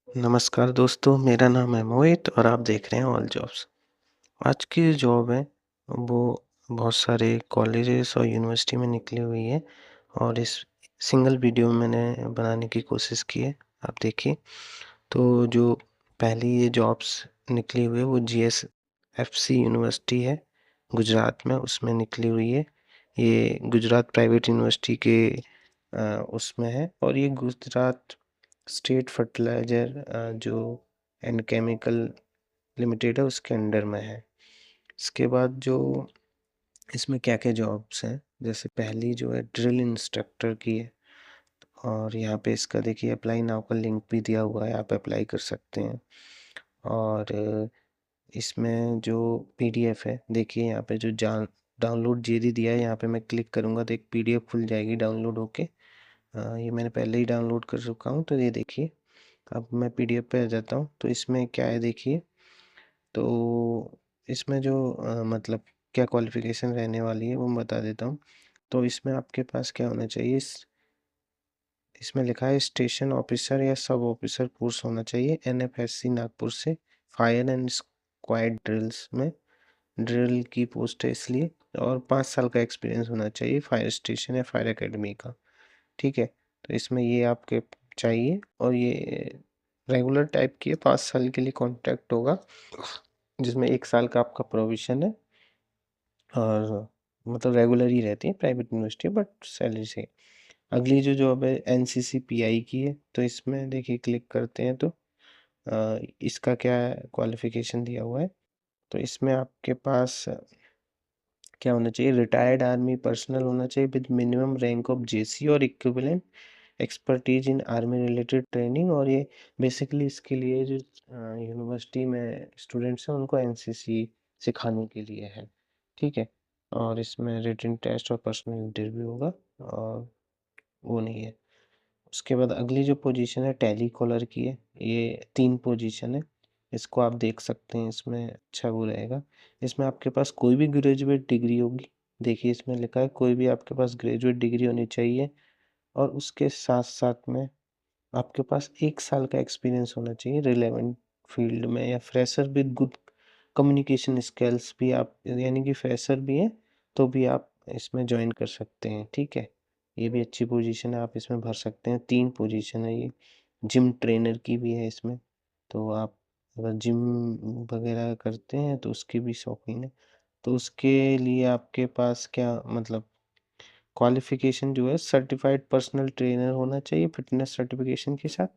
नमस्कार दोस्तों, मेरा नाम है मोहित और आप देख रहे हैं ऑल जॉब्स। आज की जो जॉब है वो बहुत सारे कॉलेजेस और यूनिवर्सिटी में निकली हुई है और इस सिंगल वीडियो में मैंने बनाने की कोशिश की है। आप देखिए, तो जो पहली ये जॉब्स निकली हुई है वो जीएसएफसी यूनिवर्सिटी है गुजरात में, उसमें निकली हुई है। ये गुजरात प्राइवेट यूनिवर्सिटी के उसमें है और ये गुजरात स्टेट फर्टिलाइजर जो एंड केमिकल लिमिटेड है उसके अंडर में है। इसके बाद जो इसमें क्या क्या जॉब्स हैं, जैसे पहली जो है ड्रिल इंस्ट्रक्टर की है और यहाँ पे इसका देखिए अप्लाई नाउ का लिंक भी दिया हुआ है, आप अप्लाई कर सकते हैं। और इसमें जो पीडीएफ है, देखिए यहाँ पे जो डाउनलोड जेडी दिया है, यहाँ पे मैं क्लिक करूँगा तो एक पीडीएफ खुल जाएगी डाउनलोड होके। ये मैंने पहले ही डाउनलोड कर चुका हूँ, तो ये देखिए अब मैं पीडीएफ पे आ जाता हूँ। तो इसमें क्या है देखिए, तो इसमें जो मतलब क्या क्वालिफिकेशन रहने वाली है वो मैं बता देता हूँ। तो इसमें आपके पास क्या होना चाहिए, इसमें लिखा है स्टेशन ऑफिसर या सब ऑफिसर कोर्स होना चाहिए एनएफएससी नागपुर से, फायर एंड स्क्वाड ड्रिल्स में ड्रिल की पोस्ट है इसलिए। और 5 साल का एक्सपीरियंस होना चाहिए फायर स्टेशन या फायर एकेडमी का। ठीक है, तो इसमें ये आपके चाहिए और ये रेगुलर टाइप की है, 5 साल के लिए कॉन्ट्रैक्ट होगा जिसमें 1 साल का आपका प्रोविजन है और मतलब रेगुलर ही रहती है, प्राइवेट यूनिवर्सिटी बट सैलरी से। अगली जो जॉब है एनसीसी पीआई की है, तो इसमें देखिए क्लिक करते हैं तो इसका क्या क्वालिफिकेशन दिया हुआ है। तो इसमें आपके पास क्या होना चाहिए, रिटायर्ड आर्मी पर्सनल होना चाहिए विद मिनिमम रैंक ऑफ जेसी और equivalent expertise in army related training. और ये बेसिकली इसके लिए जो यूनिवर्सिटी में स्टूडेंट्स हैं उनको एनसीसी सिखाने के लिए है। ठीक है, और इसमें रिटन टेस्ट और पर्सनल इंटरव्यू होगा और वो नहीं है। उसके बाद अगली जो पोजीशन है टैली कॉलर की है, ये 3 पोजीशन है, इसको आप देख सकते हैं, इसमें अच्छा वो रहेगा। इसमें आपके पास कोई भी ग्रेजुएट डिग्री होगी, देखिए इसमें लिखा है कोई भी आपके पास ग्रेजुएट डिग्री होनी चाहिए और उसके साथ साथ में आपके पास 1 साल का एक्सपीरियंस होना चाहिए रिलेवेंट फील्ड में, या fresher with good communication skills भी आप, यानी कि फ्रेशर भी हैं तो भी आप इसमें ज्वाइन कर सकते हैं। ठीक है, ये भी अच्छी पोजीशन है, आप इसमें भर सकते हैं। 3 पोजीशन है ये। जिम ट्रेनर की भी है इसमें, तो आप अगर जिम वगैरह करते हैं तो उसकी भी शौकीन है, तो उसके लिए आपके पास क्या मतलब क्वालिफिकेशन जो है सर्टिफाइड पर्सनल ट्रेनर होना चाहिए फिटनेस सर्टिफिकेशन के साथ,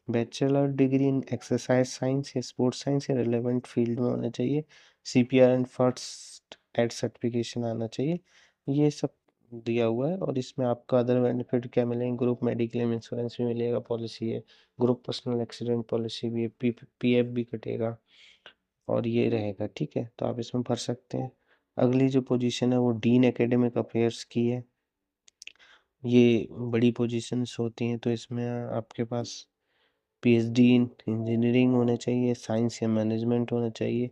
bachelor degree in exercise science या स्पोर्ट्स साइंस या रिलेवेंट फील्ड में होना चाहिए, CPR and first aid certification आना चाहिए। ये सब दिया हुआ है और इसमें आपका अदर बेनिफिट क्या मिलेंगे, ग्रुप मेडिक्लेम इंश्योरेंस भी मिलेगा, पॉलिसी है, ग्रुप पर्सनल एक्सीडेंट पॉलिसी भी है, पीएफ भी कटेगा और ये रहेगा। ठीक है, तो आप इसमें भर सकते हैं। अगली जो पोजीशन है वो डीन एकेडमिक अफेयर्स की है, ये बड़ी पोजीशंस होती हैं, तो इसमें आपके पास पीएचडी इन इंजीनियरिंग होना चाहिए, साइंस या मैनेजमेंट होना चाहिए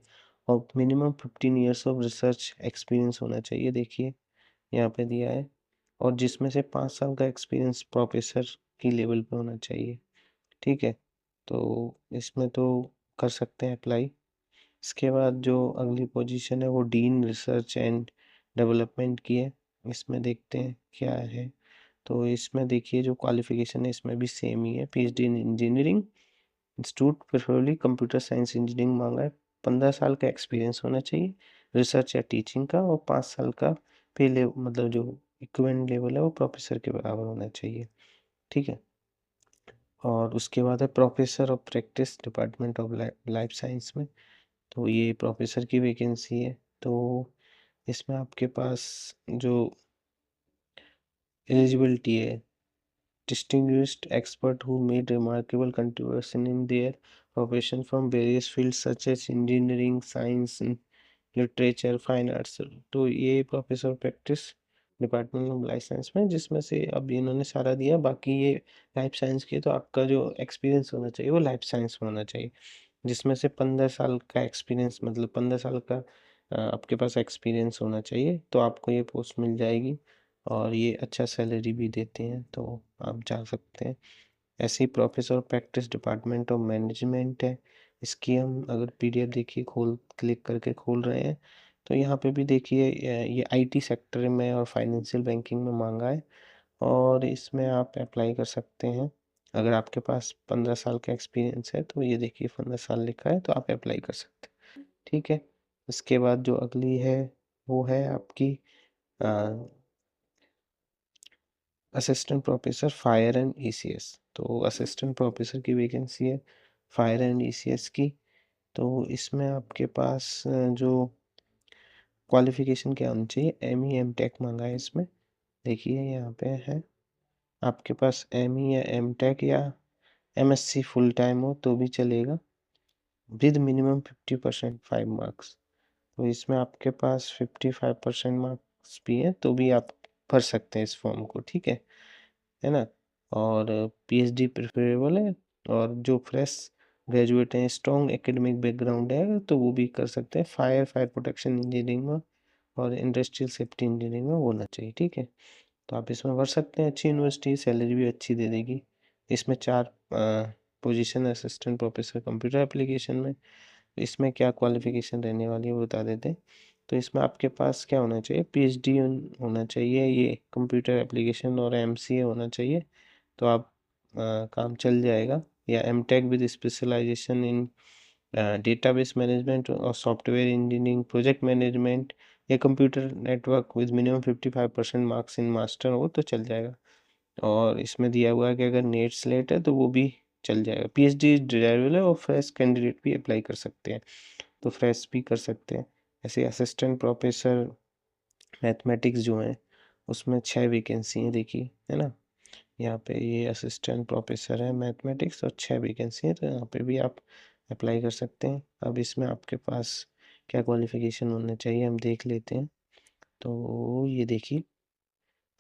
और minimum 15 years of research experience होना चाहिए, देखिए यहाँ पे दिया है। और जिसमें से 5 साल का एक्सपीरियंस प्रोफेसर की लेवल पे होना चाहिए। ठीक है, तो इसमें तो कर सकते हैं अप्लाई। इसके बाद जो अगली पोजीशन है वो डीन रिसर्च एंड डेवलपमेंट की है, इसमें देखते हैं क्या है। तो इसमें देखिए जो क्वालिफिकेशन है इसमें भी सेम ही है, PhD in engineering institute preferably computer science engineering मांगा है, 15 साल का एक्सपीरियंस होना चाहिए रिसर्च या टीचिंग का और 5 साल का पे ले मतलब जो इक्विवेलेंट लेवल है वो प्रोफेसर के बराबर होना चाहिए। ठीक है, और उसके बाद है professor of practice department of life science में, तो ये प्रोफेसर की वैकेंसी है। तो इसमें आपके पास जो एलिजिबिलिटी है, distinguished expert who made remarkable contribution in their profession from various fields such as engineering, science, literature, fine arts। तो ये professor practice department of life science में, जिसमें से अब इन्होंने सारा दिया, बाकी ये लाइफ साइंस की है, तो आपका जो एक्सपीरियंस होना चाहिए वो लाइफ साइंस में होना चाहिए, जिसमें से 15 साल का एक्सपीरियंस मतलब 15 साल का आपके पास एक्सपीरियंस होना चाहिए, तो आपको ये पोस्ट मिल जाएगी और ये अच्छा सैलरी भी देते हैं, तो आप जा सकते हैं। ऐसे ही professor of practice department of management है, इसकी हम अगर पीडीएफ देखिए क्लिक करके खोल रहे हैं तो यहाँ पे भी देखिए ये आईटी सेक्टर में और फाइनेंशियल बैंकिंग में मांगा है और इसमें आप अप्लाई कर सकते हैं। अगर आपके पास 15 साल का एक्सपीरियंस है तो ये देखिए 15 साल लिखा है तो आप अप्लाई कर सकते हैं। ठीक है, इसके बाद जो अगली है वो है आपकी assistant professor fire and ECS. तो असिस्टेंट प्रोफेसर की वैकेंसी है फायर एंड ईसीएस की। तो इसमें आपके पास जो क्वालिफिकेशन क्या होनी चाहिए, एम ई एम टेक मांगा है इसमें। देखिए यहाँ पे है आपके पास एम ई या एम टेक या M S C full time हो तो भी चलेगा, विद मिनिमम 50% 5 मार्क्स। तो इसमें आपके पास 55% मार्क्स भी है तो भी आप भर सकते हैं इस फॉर्म को। ठीक है ना। और पीएचडी प्रेफरेबल है और जो फ्रेश ग्रेजुएट हैं, स्ट्रॉन्ग एकेडमिक बैकग्राउंड है तो वो भी कर सकते हैं। फायर प्रोटेक्शन इंजीनियरिंग में और इंडस्ट्रियल सेफ्टी इंजीनियरिंग में होना चाहिए। ठीक है, तो आप इसमें भर सकते हैं। अच्छी यूनिवर्सिटी, सैलरी भी अच्छी दे देगी। इसमें 4 position assistant professor computer application में। इसमें क्या क्वालिफिकेशन रहने वाली है वो बता देते हैं। तो इसमें आपके पास क्या होना चाहिए, पीएचडी होना चाहिए, ये कंप्यूटर एप्लीकेशन और एमसीए होना चाहिए तो आप काम चल जाएगा। या MTech with specialisation in database management और सॉफ्टवेयर इंजीनियरिंग, प्रोजेक्ट मैनेजमेंट या computer network with minimum 55% marks in master हो तो चल जाएगा। और इसमें दिया हुआ है कि अगर नेट स्लेट है तो वो भी चल जाएगा। पीएचडी डिजायरेबल है और फ्रेश कैंडिडेट भी अप्लाई कर सकते हैं तो फ्रेश भी कर सकते हैं। ऐसे असिस्टेंट प्रोफेसर मैथमेटिक्स जो है उसमें 6 वैकेंसी है देखिए, है ना। यहाँ पे ये असिस्टेंट प्रोफेसर है मैथमेटिक्स और 6 वैकेंसी है तो यहाँ पे भी आप अप्लाई कर सकते हैं। अब इसमें आपके पास क्या क्वालिफिकेशन होना चाहिए हम देख लेते हैं। तो ये देखिए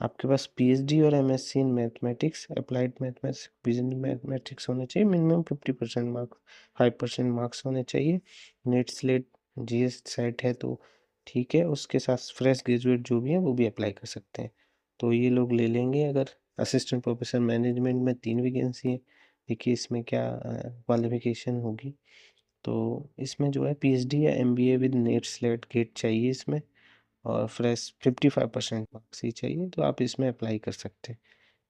आपके पास पीएचडी और MSc in mathematics, applied mathematics, business mathematics होने चाहिए, मिनिमम 50% मार्क्स, 5% मार्क्स होने चाहिए। नेट स्लेट जीएस सेट है तो ठीक है, उसके साथ फ्रेश ग्रेजुएट जो भी है वो भी अप्लाई कर सकते हैं तो ये लोग ले लेंगे। अगर असिस्टेंट प्रोफेसर मैनेजमेंट में 3 वैकेंसी है, देखिए इसमें क्या क्वालिफिकेशन होगी। तो इसमें जो है पीएचडी या MBA with NET SLET GATE चाहिए इसमें और फ्रेश 55% मार्क्स ही चाहिए तो आप इसमें अप्लाई कर सकते हैं।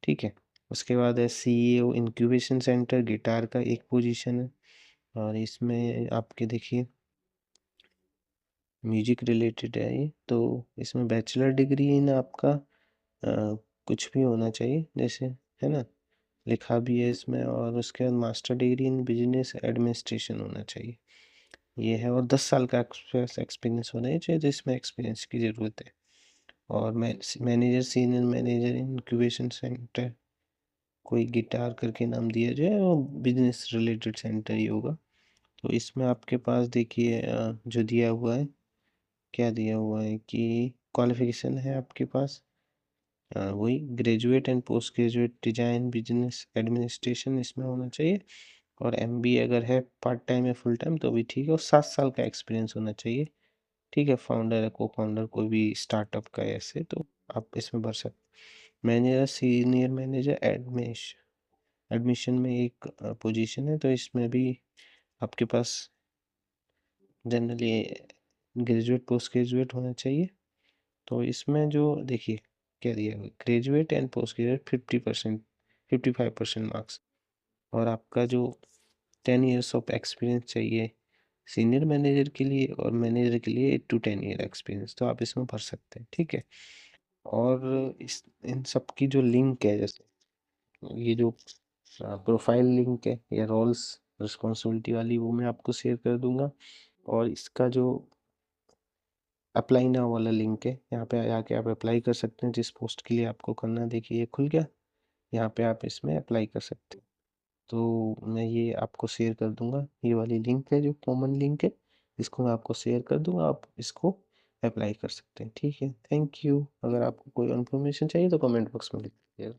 ठीक है, उसके बाद है सीईओ इंक्यूबेशन सेंटर गिटार का एक पोजीशन है और इसमें आपके देखिए म्यूजिक रिलेटेड है ये। तो इसमें बैचलर डिग्री इन आपका कुछ भी होना चाहिए जैसे, है ना, लिखा भी है इसमें। और उसके बाद master degree in business administration होना चाहिए, ये है। और 10 साल का एक्सपीरियंस होना चाहिए तो इसमें एक्सपीरियंस की ज़रूरत है। और manager senior manager incubation centre, कोई गिटार करके नाम दिया जाए और बिजनेस रिलेटेड सेंटर ही होगा। तो इसमें आपके पास देखिए जो दिया हुआ है, क्या दिया हुआ है कि क्वालिफिकेशन है आपके पास वही graduate and post graduate design business administration इसमें होना चाहिए। और एमबीए अगर है पार्ट टाइम या फुल टाइम तो भी ठीक है और 7 साल का एक्सपीरियंस होना चाहिए। ठीक है, फाउंडर या को फाउंडर कोई भी स्टार्टअप का ऐसे तो आप इसमें भर सकते। मैनेजर सीनियर मैनेजर एडमिशन में एक पोजीशन है तो इसमें भी आपके पास जनरली ग्रेजुएट पोस्ट ग्रेजुएट होना चाहिए। तो इसमें जो देखिए क्या दिया हुआ है, graduate and post graduate 50%, 55% marks. और आपका जो 10 years ऑफ एक्सपीरियंस चाहिए सीनियर मैनेजर के लिए और मैनेजर के लिए 8 to 10 year एक्सपीरियंस तो आप इसमें भर सकते हैं। ठीक है, और इस इन सब की जो लिंक है, जैसे ये जो प्रोफाइल लिंक है या रोल्स रिस्पॉन्सिबिलिटी वाली, वो मैं आपको शेयर कर दूंगा। और इसका जो अप्लाई नाउ वाला लिंक है, यहाँ पे आके आप अप्लाई कर सकते हैं जिस पोस्ट के लिए आपको करना है। देखिए ये खुल गया, यहाँ पे आप इसमें अप्लाई कर सकते हैं। तो मैं ये आपको शेयर कर दूंगा, ये वाली लिंक है जो कॉमन लिंक है, इसको मैं आपको शेयर कर दूंगा, आप इसको अप्लाई कर सकते हैं। ठीक है, थैंक यू। अगर आपको कोई इन्फॉर्मेशन चाहिए तो कमेंट बॉक्स में लिख दीजिएगा।